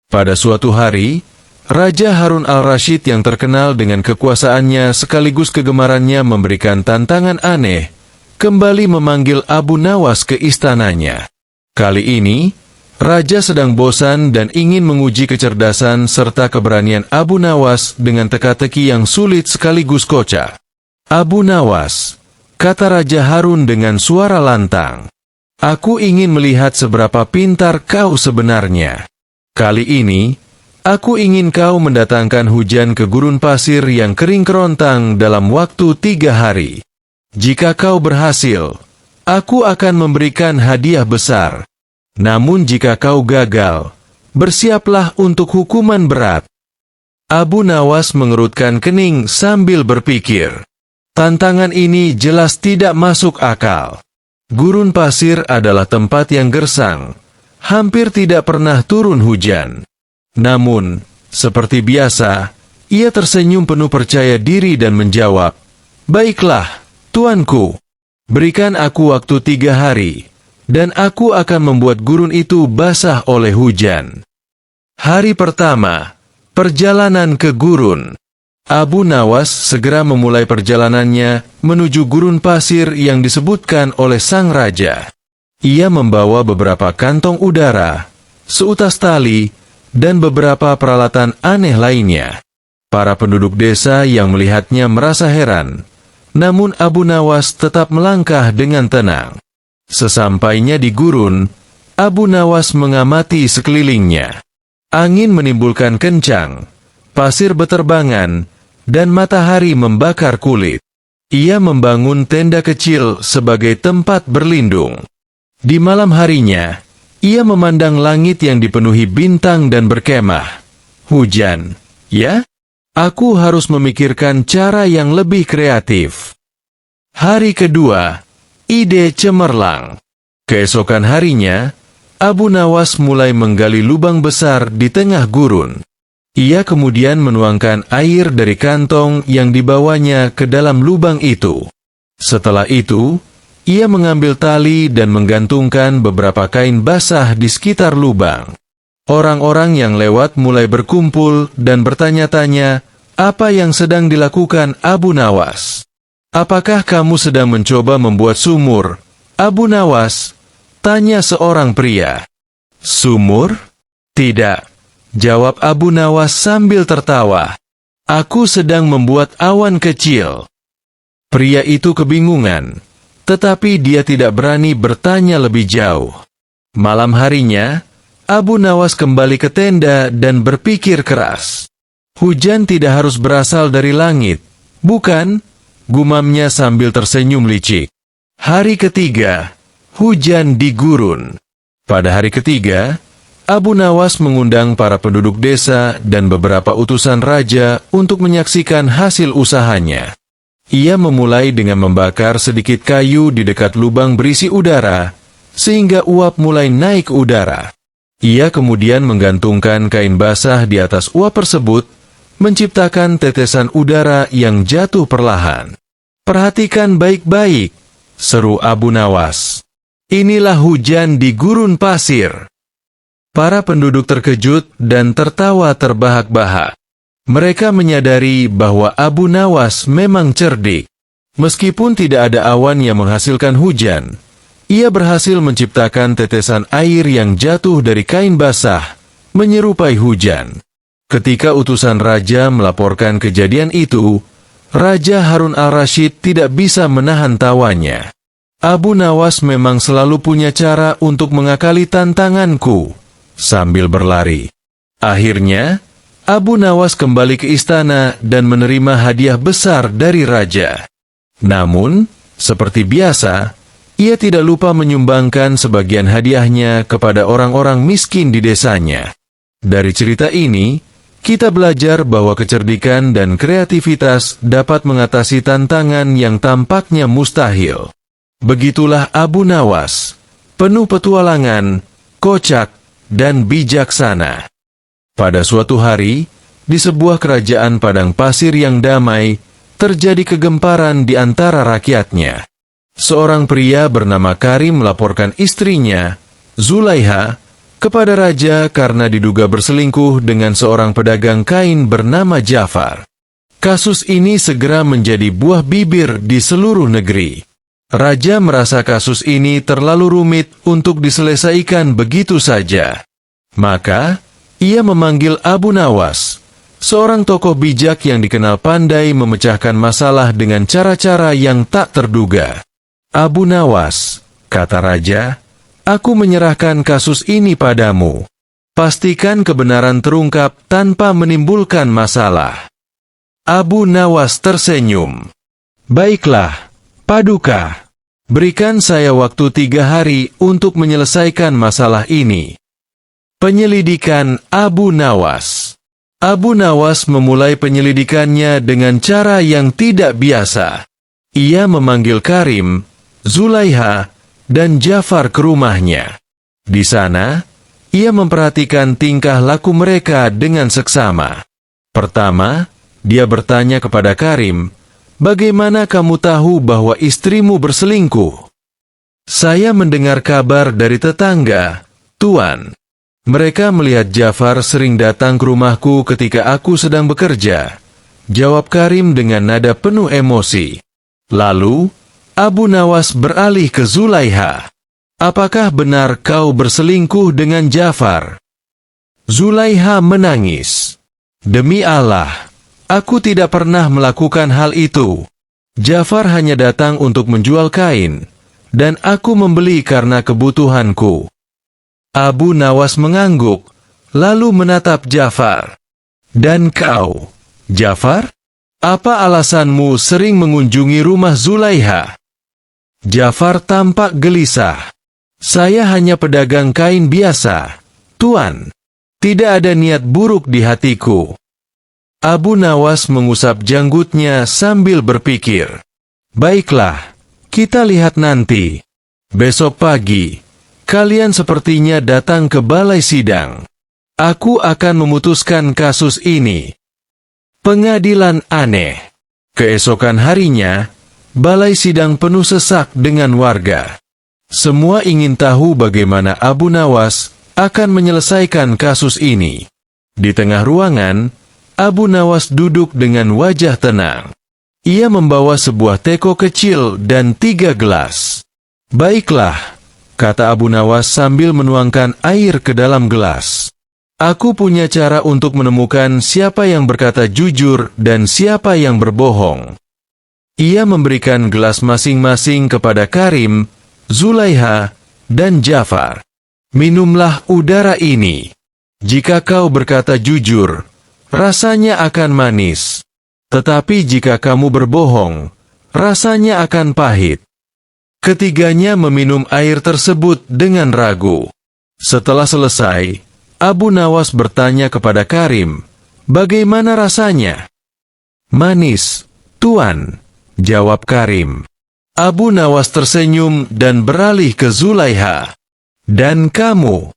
Pada suatu hari, Raja Harun al-Rasyid yang terkenal dengan kekuasaannya sekaligus kegemarannya memberikan tantangan aneh, kembali memanggil Abu Nawas ke istananya. Kali ini, Raja sedang bosan dan ingin menguji kecerdasan serta keberanian Abu Nawas dengan teka-teki yang sulit sekaligus kocak. "Abu Nawas," kata Raja Harun dengan suara lantang, "aku ingin melihat seberapa pintar kau sebenarnya. Kali ini, aku ingin kau mendatangkan hujan ke gurun pasir yang kering kerontang dalam waktu 3 hari. Jika kau berhasil, aku akan memberikan hadiah besar. Namun jika kau gagal, bersiaplah untuk hukuman berat." Abu Nawas mengerutkan kening sambil berpikir. Tantangan ini jelas tidak masuk akal. Gurun pasir adalah tempat yang gersang. Hampir tidak pernah turun hujan. Namun, seperti biasa, ia tersenyum penuh percaya diri dan menjawab, "Baiklah, tuanku. Berikan aku waktu 3 hari, dan aku akan membuat gurun itu basah oleh hujan." Hari pertama, perjalanan ke gurun. Abu Nawas segera memulai perjalanannya menuju gurun pasir yang disebutkan oleh sang raja. Ia membawa beberapa kantong udara, seutas tali, dan beberapa peralatan aneh lainnya. Para penduduk desa yang melihatnya merasa heran, namun Abu Nawas tetap melangkah dengan tenang. Sesampainya di gurun, Abu Nawas mengamati sekelilingnya. Angin menimbulkan kencang, pasir beterbangan, dan matahari membakar kulit. Ia membangun tenda kecil sebagai tempat berlindung. Di malam harinya, ia memandang langit yang dipenuhi bintang dan berkemah. "Hujan, ya? Aku harus memikirkan cara yang lebih kreatif." Hari kedua, ide cemerlang. Keesokan harinya, Abu Nawas mulai menggali lubang besar di tengah gurun. Ia kemudian menuangkan air dari kantong yang dibawanya ke dalam lubang itu. Setelah itu, ia mengambil tali dan menggantungkan beberapa kain basah di sekitar lubang. Orang-orang yang lewat mulai berkumpul dan bertanya-tanya, apa yang sedang dilakukan Abu Nawas. "Apakah kamu sedang mencoba membuat sumur, Abu Nawas?" tanya seorang pria. "Sumur? Tidak," jawab Abu Nawas sambil tertawa. "Aku sedang membuat awan kecil." Pria itu kebingungan, tetapi dia tidak berani bertanya lebih jauh. Malam harinya, Abu Nawas kembali ke tenda dan berpikir keras. "Hujan tidak harus berasal dari langit, bukan?" gumamnya sambil tersenyum licik. Hari ketiga, hujan di gurun. Pada hari ketiga, Abu Nawas mengundang para penduduk desa dan beberapa utusan raja untuk menyaksikan hasil usahanya. Ia memulai dengan membakar sedikit kayu di dekat lubang berisi udara, sehingga uap mulai naik udara. Ia kemudian menggantungkan kain basah di atas uap tersebut, menciptakan tetesan udara yang jatuh perlahan. "Perhatikan baik-baik," seru Abu Nawas. "Inilah hujan di gurun pasir." Para penduduk terkejut dan tertawa terbahak-bahak. Mereka menyadari bahwa Abu Nawas memang cerdik. Meskipun tidak ada awan yang menghasilkan hujan, ia berhasil menciptakan tetesan air yang jatuh dari kain basah, menyerupai hujan. Ketika utusan raja melaporkan kejadian itu, Raja Harun al-Rasyid tidak bisa menahan tawanya. "Abu Nawas memang selalu punya cara untuk mengakali tantanganku," sambil berlari. Akhirnya, Abu Nawas kembali ke istana dan menerima hadiah besar dari raja. Namun, seperti biasa, ia tidak lupa menyumbangkan sebagian hadiahnya kepada orang-orang miskin di desanya. Dari cerita ini, kita belajar bahwa kecerdikan dan kreativitas dapat mengatasi tantangan yang tampaknya mustahil. Begitulah Abu Nawas, penuh petualangan, kocak, dan bijaksana. Pada suatu hari, di sebuah kerajaan padang pasir yang damai, terjadi kegemparan di antara rakyatnya. Seorang pria bernama Karim melaporkan istrinya, Zulaiha, kepada raja karena diduga berselingkuh dengan seorang pedagang kain bernama Jafar. Kasus ini segera menjadi buah bibir di seluruh negeri. Raja merasa kasus ini terlalu rumit untuk diselesaikan begitu saja. Maka, ia memanggil Abu Nawas, seorang tokoh bijak yang dikenal pandai memecahkan masalah dengan cara-cara yang tak terduga. Abu Nawas, kata raja, aku menyerahkan kasus ini padamu. Pastikan kebenaran terungkap tanpa menimbulkan masalah. Abu Nawas tersenyum. Baiklah, Paduka. Berikan saya waktu 3 hari untuk menyelesaikan masalah ini. Penyelidikan Abu Nawas. Abu Nawas memulai penyelidikannya dengan cara yang tidak biasa. Ia memanggil Karim, Zulaiha, dan Jafar ke rumahnya. Di sana, ia memperhatikan tingkah laku mereka dengan seksama. Pertama, dia bertanya kepada Karim, bagaimana kamu tahu bahwa istrimu berselingkuh? Saya mendengar kabar dari tetangga, Tuan. Mereka melihat Jafar sering datang ke rumahku ketika aku sedang bekerja. Jawab Karim dengan nada penuh emosi. Lalu, Abu Nawas beralih ke Zulaiha. Apakah benar kau berselingkuh dengan Jafar? Zulaiha menangis. Demi Allah, aku tidak pernah melakukan hal itu. Jafar hanya datang untuk menjual kain, dan aku membeli karena kebutuhanku. Abu Nawas mengangguk, lalu menatap Jafar. Dan kau, Jafar? Apa alasanmu sering mengunjungi rumah Zulaiha? Jafar tampak gelisah. Saya hanya pedagang kain biasa, Tuan. Tidak ada niat buruk di hatiku. Abu Nawas mengusap janggutnya sambil berpikir. Baiklah, kita lihat nanti. Besok pagi, kalian sepertinya datang ke balai sidang. Aku akan memutuskan kasus ini. Pengadilan aneh. Keesokan harinya, balai sidang penuh sesak dengan warga. Semua ingin tahu bagaimana Abu Nawas akan menyelesaikan kasus ini. Di tengah ruangan, Abu Nawas duduk dengan wajah tenang. Ia membawa sebuah teko kecil dan 3 gelas. Baiklah, kata Abu Nawas sambil menuangkan air ke dalam gelas. Aku punya cara untuk menemukan siapa yang berkata jujur dan siapa yang berbohong. Ia memberikan gelas masing-masing kepada Karim, Zulaiha, dan Jafar. Minumlah udara ini. Jika kau berkata jujur, rasanya akan manis. Tetapi jika kamu berbohong, rasanya akan pahit. Ketiganya meminum air tersebut dengan ragu. Setelah selesai, Abu Nawas bertanya kepada Karim, bagaimana rasanya? Manis, Tuan, jawab Karim. Abu Nawas tersenyum dan beralih ke Zulaiha. Dan kamu?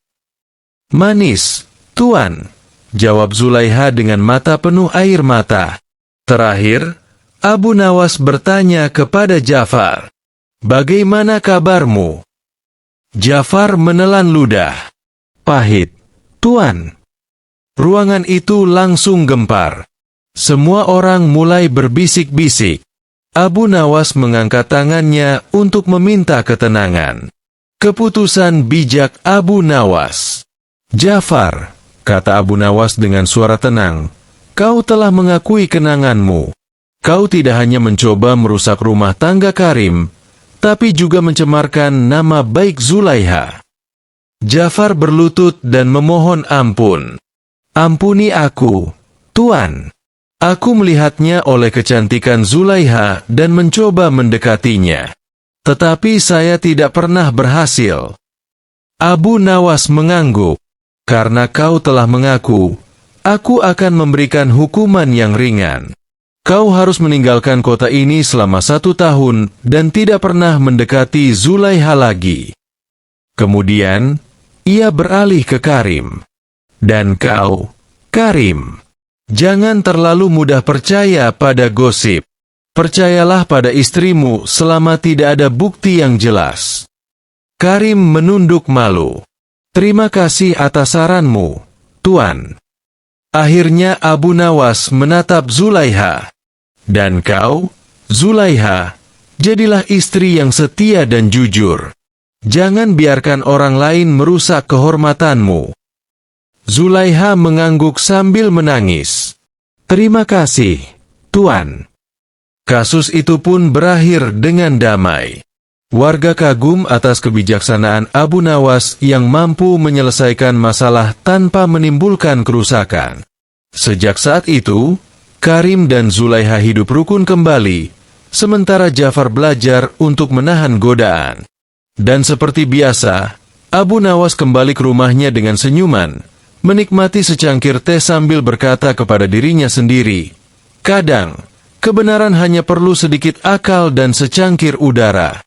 Manis, Tuan, jawab Zulaiha dengan mata penuh air mata. Terakhir, Abu Nawas bertanya kepada Jafar, bagaimana kabarmu? Jafar menelan ludah. Pahit, Tuan. Ruangan itu langsung gempar. Semua orang mulai berbisik-bisik. Abu Nawas mengangkat tangannya untuk meminta ketenangan. Keputusan bijak Abu Nawas. Jafar, kata Abu Nawas dengan suara tenang, kau telah mengakui kenanganmu. Kau tidak hanya mencoba merusak rumah tangga Karim, tapi juga mencemarkan nama baik Zulaiha. Jafar berlutut dan memohon ampun. Ampuni aku, Tuan. Aku melihatnya oleh kecantikan Zulaiha dan mencoba mendekatinya. Tetapi saya tidak pernah berhasil. Abu Nawas mengangguk. Karena kau telah mengaku, aku akan memberikan hukuman yang ringan. Kau harus meninggalkan kota ini selama 1 tahun dan tidak pernah mendekati Zulaiha lagi. Kemudian, ia beralih ke Karim. Dan kau, Karim, jangan terlalu mudah percaya pada gosip. Percayalah pada istrimu selama tidak ada bukti yang jelas. Karim menunduk malu. Terima kasih atas saranmu, Tuan. Akhirnya Abu Nawas menatap Zulaiha. Dan kau, Zulaiha, jadilah istri yang setia dan jujur. Jangan biarkan orang lain merusak kehormatanmu. Zulaiha mengangguk sambil menangis. Terima kasih, Tuan. Kasus itu pun berakhir dengan damai. Warga kagum atas kebijaksanaan Abu Nawas yang mampu menyelesaikan masalah tanpa menimbulkan kerusakan. Sejak saat itu, Karim dan Zulaiha hidup rukun kembali, sementara Ja'far belajar untuk menahan godaan. Dan seperti biasa, Abu Nawas kembali ke rumahnya dengan senyuman, menikmati secangkir teh sambil berkata kepada dirinya sendiri, "Kadang, kebenaran hanya perlu sedikit akal dan secangkir udara."